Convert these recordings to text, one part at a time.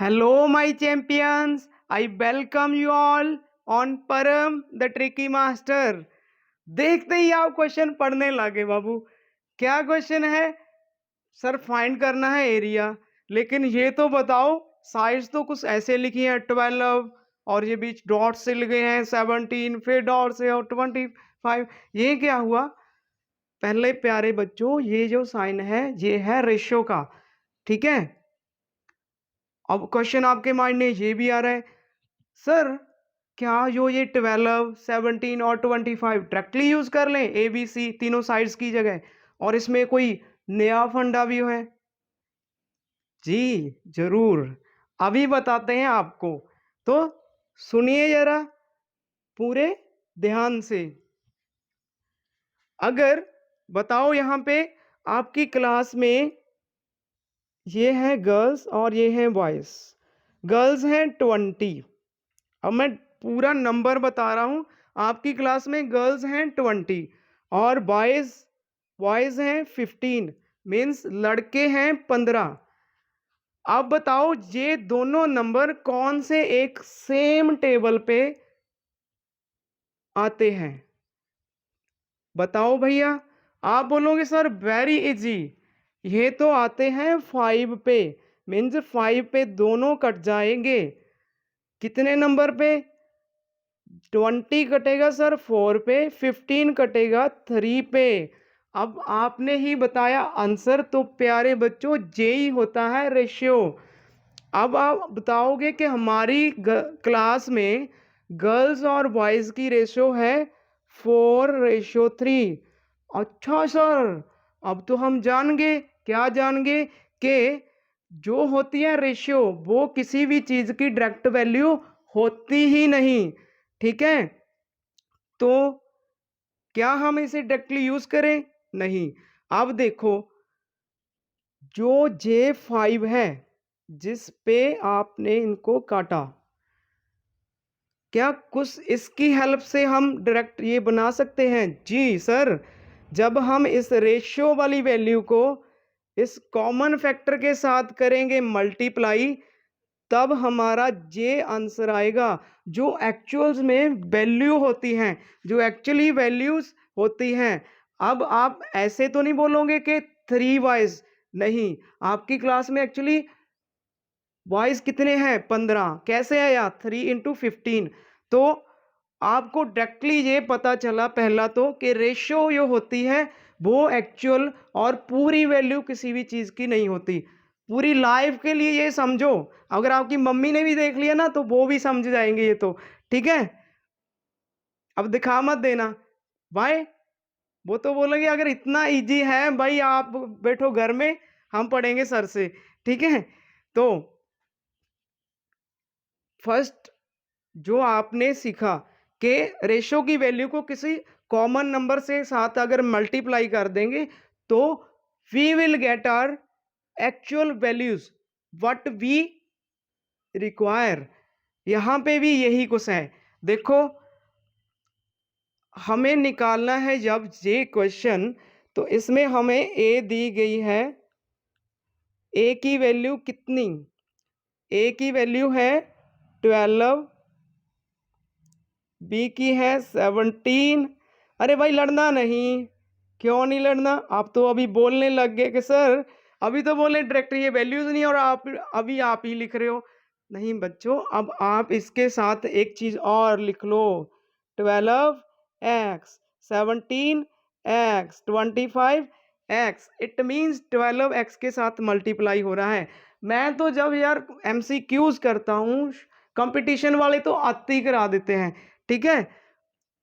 Hello, my champions. I welcome you all on परम the tricky master. देखते ही आप question पढ़ने लगे बाबू। क्या क्वेश्चन है सर? फाइंड करना है एरिया, लेकिन ये तो बताओ साइज तो कुछ ऐसे लिखी है 12 और ये बीच डॉट से लिखे हैं 17, फिर डॉट से और 25। ये क्या हुआ? पहले प्यारे बच्चों, ये जो साइन है ये है रेशियो का, ठीक है। अब क्वेश्चन आपके माइंड में ये भी आ रहा है, सर क्या जो ये 12, 17 और 25 डायरेक्टली यूज कर लें ए बी सी तीनों साइड्स की जगह, और इसमें कोई नया फंडा भी है? जी जरूर, अभी बताते हैं आपको। तो सुनिए जरा पूरे ध्यान से। अगर बताओ यहाँ पे आपकी क्लास में ये है गर्ल्स और ये है बॉयज। गर्ल्स हैं 20। अब मैं पूरा नंबर बता रहा हूं। आपकी क्लास में गर्ल्स हैं 20 और बॉयज बॉयज हैं 15, मीन्स लड़के हैं 15। अब बताओ ये दोनों नंबर कौन से एक सेम टेबल पे आते हैं? बताओ भैया। आप बोलोगे सर वेरी इजी, ये तो आते हैं 5 पे, मीन्स 5 पे दोनों कट जाएंगे। कितने नंबर पे? 20 कटेगा सर 4 पे, 15 कटेगा 3 पे। अब आपने ही बताया आंसर, तो प्यारे बच्चों जेई होता है रेशियो। अब आप बताओगे कि हमारी क्लास में गर्ल्स और बॉयज़ की रेशियो है 4:3। अच्छा सर, अब तो हम जान गए। क्या जान गए? कि जो होती है रेशियो वो किसी भी चीज़ की डायरेक्ट वैल्यू होती ही नहीं, ठीक है। तो क्या हम इसे डायरेक्टली यूज करें? नहीं। अब देखो, जो J5 है जिस पे आपने इनको काटा, क्या कुछ इसकी हेल्प से हम डायरेक्ट ये बना सकते हैं? जी सर, जब हम इस रेशियो वाली वैल्यू को इस कॉमन फैक्टर के साथ करेंगे मल्टीप्लाई, तब हमारा जे आंसर आएगा। जो एक्चुअल्स में वैल्यू होती हैं, जो एक्चुअली वैल्यूज होती हैं। अब आप ऐसे तो नहीं बोलोगे कि 3 वाइज, नहीं। आपकी क्लास में एक्चुअली वाइज कितने हैं? 15। कैसे आया? 3 × 15। तो आपको डायरेक्टली ये पता चला पहला तो कि रेशियो जो होती है वो एक्चुअल और पूरी वैल्यू किसी भी चीज़ की नहीं होती। पूरी लाइफ के लिए ये समझो। अगर आपकी मम्मी ने भी देख लिया ना तो वो भी समझ जाएंगे ये तो, ठीक है। अब दिखा मत देना भाई, वो तो बोलेंगे अगर इतना इजी है भाई आप बैठो घर में, हम पढ़ेंगे सर से, ठीक है। तो फर्स्ट जो आपने सीखा कि रेशो की वैल्यू को किसी कॉमन नंबर से साथ अगर मल्टीप्लाई कर देंगे तो we will get our actual values what we require. यहां पे भी यही कुछ है। देखो, हमें निकालना है जब ये क्वेश्चन, तो इसमें हमें ए दी गई है। ए की वैल्यू कितनी? ए की वैल्यू है 12, बी की है 17। अरे भाई लड़ना नहीं। क्यों नहीं लड़ना? आप तो अभी बोलने लग गए कि सर अभी तो बोले डायरेक्ट ये वैल्यूज नहीं, और आप अभी आप ही लिख रहे हो। नहीं बच्चों, अब आप इसके साथ एक चीज और लिख लो। 12x, 17x, 25x, it means 12x के साथ मल्टीप्लाई हो रहा है। मैं तो जब यार MCQs करता हूँ, कंपटीशन वाले तो आते ही करा देते हैं, ठीक है।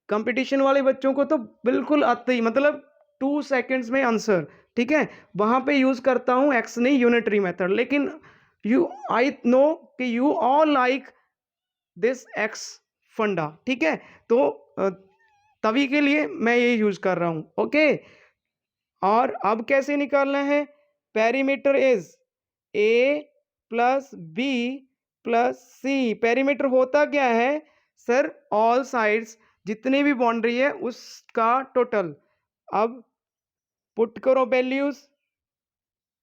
कंपटीशन वाले बच्चों को तो बिल्कुल आते ही, मतलब 2 सेकंड्स में आंसर, ठीक है। वहां पे यूज करता हूं एक्स नहीं, यूनिटरी मेथड। लेकिन यू आई नो कि you all like this x फंडा, ठीक है। तो तभी के लिए मैं ये यूज कर रहा हूं, ओके। और अब कैसे निकालना है? Perimeter is A plus B plus C. Perimeter होता क्या है सर? ऑल साइड्स, जितनी भी बाउंड्री है उसका टोटल। अब पुट करो वैल्यूज,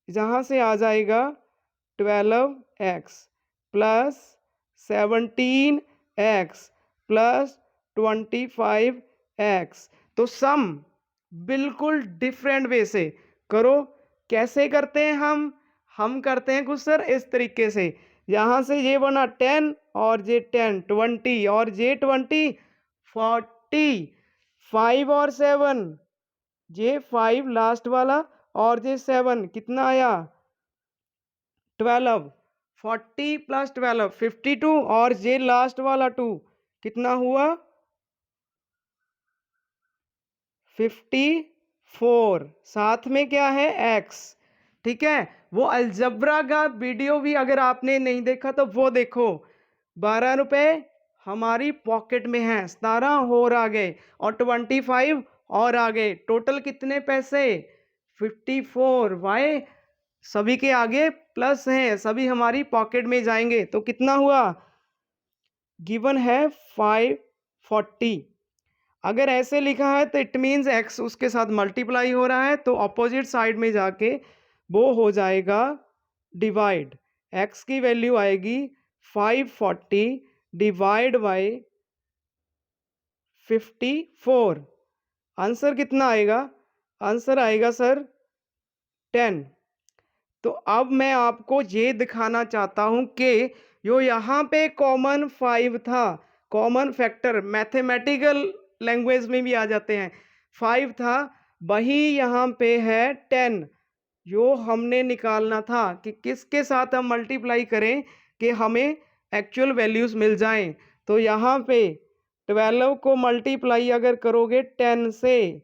जहां से आ जाएगा 12x, plus 17x plus 25x। तो सम बिल्कुल डिफरेंट वे से करो। कैसे करते हैं हम करते हैं कुछ सर इस तरीके से। यहाँ से ये बना 10 और ये 10 20 और ये 20 40 5 और 7 ये 5 लास्ट वाला और ये 7 कितना आया 12 40 प्लस 12 52 और ये लास्ट वाला 2 कितना हुआ 54। साथ में क्या है x। ठीक है, वो अलजबरा का वीडियो भी अगर आपने नहीं देखा तो वो देखो। 12 रुपए हमारी पॉकेट में है, 17 और आ गए और 25 और आ गए। टोटल कितने पैसे 54। वाई सभी के आगे प्लस हैं, सभी हमारी पॉकेट में जाएंगे। तो कितना हुआ गिवन है 540। अगर ऐसे लिखा है तो इट मीन्स x उसके साथ मल्टीप्लाई हो रहा है, तो अपोजिट साइड में जाके वो हो जाएगा डिवाइड। x की वैल्यू आएगी 540 डिवाइड बाई 54। आंसर कितना आएगा आंसर आएगा सर 10। तो अब मैं आपको ये दिखाना चाहता हूं कि जो यहाँ पे कॉमन 5 था, कॉमन फैक्टर मैथमेटिकल लैंग्वेज में भी आ जाते हैं, 5 था, वही यहाँ पे है 10। जो हमने निकालना था कि किसके साथ हम मल्टीप्लाई करें कि हमें एक्चुअल वैल्यूज मिल जाएं। तो यहाँ पे 12 को मल्टीप्लाई अगर करोगे 10 से,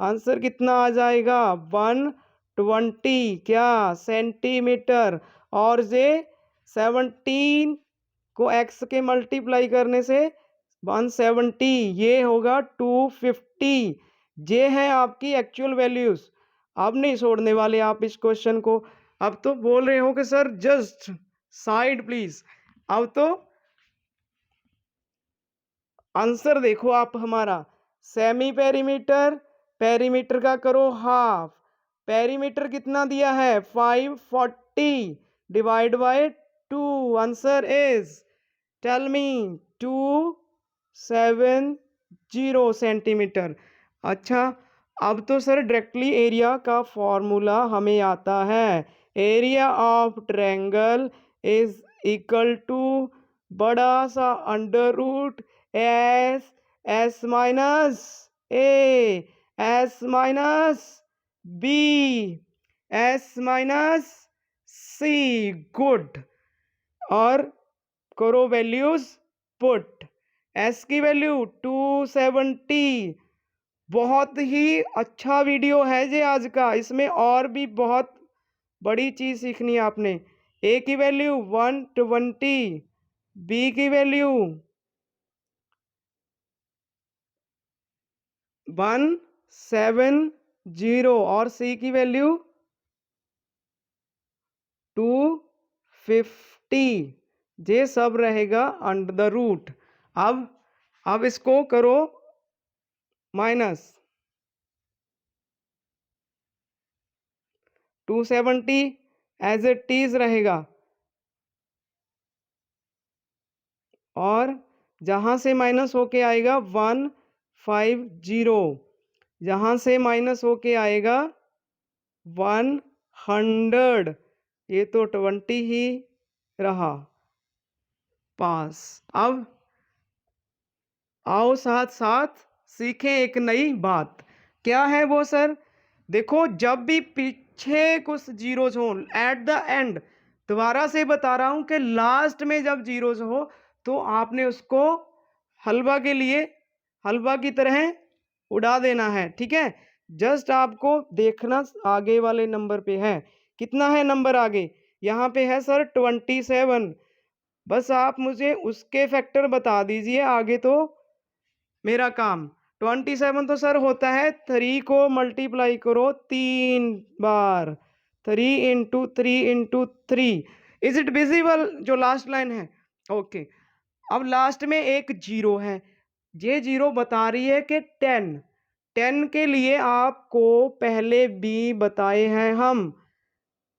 आंसर कितना आ जाएगा 120 क्या सेंटीमीटर। और ये 17 को x के मल्टीप्लाई करने से 170, ये होगा 250। ये है आपकी एक्चुअल वैल्यूज। अब नहीं छोड़ने वाले आप इस क्वेश्चन को। अब तो बोल रहे हो कि सर जस्ट साइड प्लीज। अब तो आंसर देखो आप हमारा। सेमी पेरीमीटर, पेरीमीटर का करो हाफ। पेरीमीटर कितना दिया है 540 divide by 2। Answer is tell me 270 centimetre. अच्छा, अब तो सर डायरेक्टली एरिया का फॉर्मूला हमें आता है। Area of triangle is equal to बड़ा सा under root S minus A S minus B S minus C. Good. और करो वैल्यूज पुट। एस की वैल्यू 270। बहुत ही अच्छा वीडियो है ये आज का। इसमें और भी बहुत बड़ी चीज सीखनी है आपने। ए की वैल्यू 120, बी की वैल्यू 170 और सी की वैल्यू 250। ये सब रहेगा अंडर द रूट। अब इसको करो माइनस 270 एज इट इज रहेगा। और जहां से माइनस होके आएगा 150, जहां से माइनस होके आएगा 100। ये तो 20 ही रहा पास। अब आओ साथ साथ सीखें एक नई बात। क्या है वो सर? देखो, जब भी पीछे कुछ जीरोज हो एट द एंड, दोबारा से बता रहा हूं कि लास्ट में जब जीरोज हो तो आपने उसको हलवा के लिए हलवा की तरह उड़ा देना है। ठीक है, जस्ट आपको देखना आगे वाले नंबर पे है। कितना है नंबर आगे? यहाँ पे है सर 27। बस आप मुझे उसके फैक्टर बता दीजिए, आगे तो मेरा काम। 27 तो सर होता है 3 को मल्टीप्लाई करो 3 बार, 3 into 3 into 3। Is it visible जो लास्ट लाइन है? ओके। अब लास्ट में एक जीरो है, ये जीरो बता रही है कि 10 के लिए आपको पहले भी बताए हैं हम।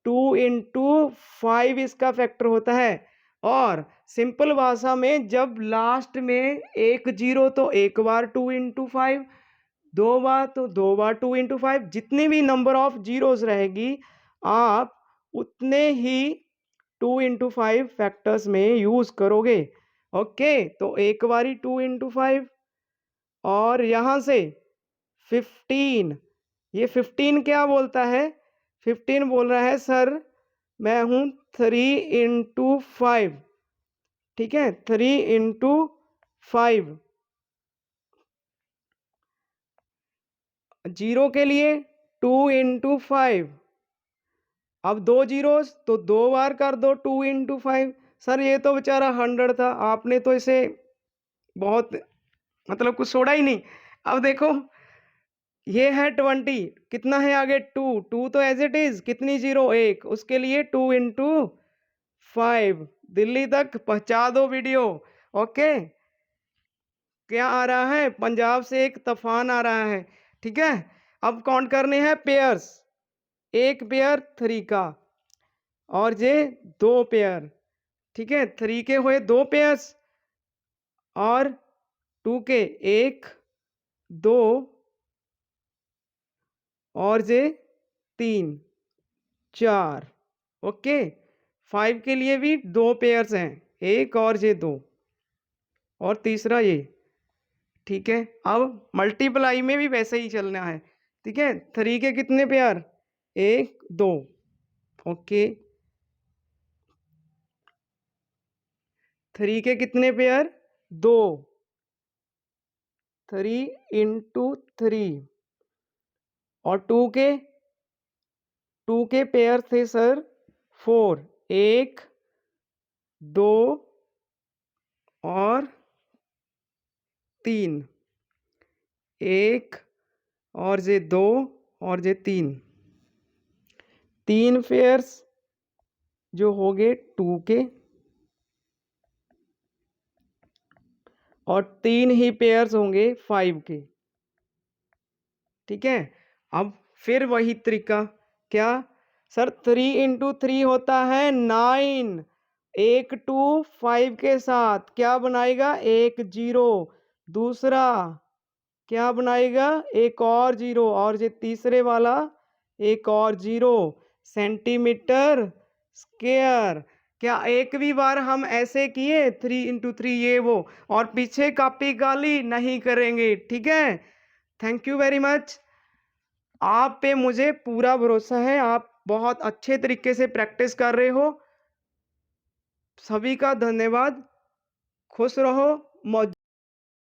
2 इंटू 5 इसका फैक्टर होता है। और सिंपल भाषा में जब लास्ट में एक जीरो तो एक बार 2 × 5, दो बार तो दो बार 2 × 5, जितनी भी नंबर ऑफ जीरोस रहेगी आप उतने ही 2 × 5 फैक्टर्स में यूज करोगे। ओके, तो एक बारी 2 × 5 और यहाँ से 15, ये 15 क्या बोलता है? 15 बोल रहा है सर मैं हूँ 3 × 5, ठीक है, 3 × 5। जीरो के लिए 2 × 5, अब दो जीरोस तो दो बार कर दो 2 × 5। सर ये तो बेचारा 100 था, आपने तो इसे बहुत मतलब कुछ छोड़ा ही नहीं। अब देखो ये है 20, कितना है आगे 2 तो एज इट इज, कितनी जीरो एक, उसके लिए 2 × 5। दिल्ली तक पहुंचा दो वीडियो। ओके, क्या आ रहा है? पंजाब से एक तूफान आ रहा है, ठीक है। अब काउंट करने हैं पेयर्स, एक पेयर 3 का और ये 2 पेयर, ठीक है, 3 के हुए 2 पेयर्स और 2 के 1 2 और ये 3 4। ओके, 5 के लिए भी 2 पेयर्स हैं, एक और ये 2 और तीसरा ये, ठीक है। अब मल्टीप्लाई में भी वैसे ही चलना है, ठीक है। 3 के कितने पेयर? 1 2। ओके, 3 के कितने पेयर? 2, 3 × 3 और 2 के पेयर थे सर 4, 1 2 और 3, 1 और ये 2 और ये 3 पेयर्स जो हो गए 2 के और 3 ही पेयर्स होंगे 5 के, ठीक है। अब फिर वही तरीका, क्या सर? 3 × 3 होता है 9, एक 2 5 के साथ क्या बनाएगा? एक जीरो। दूसरा क्या बनाएगा? एक और जीरो और ये तीसरे वाला एक और जीरो। Centimetre square. क्या एक भी बार हम ऐसे किए 3 × 3 ये वो और पीछे कॉपी गाली नहीं करेंगे, ठीक है। Thank you very much. आप पे मुझे पूरा भरोसा है, आप बहुत अच्छे तरीके से प्रैक्टिस कर रहे हो। सभी का धन्यवाद। खुश रहो, मौज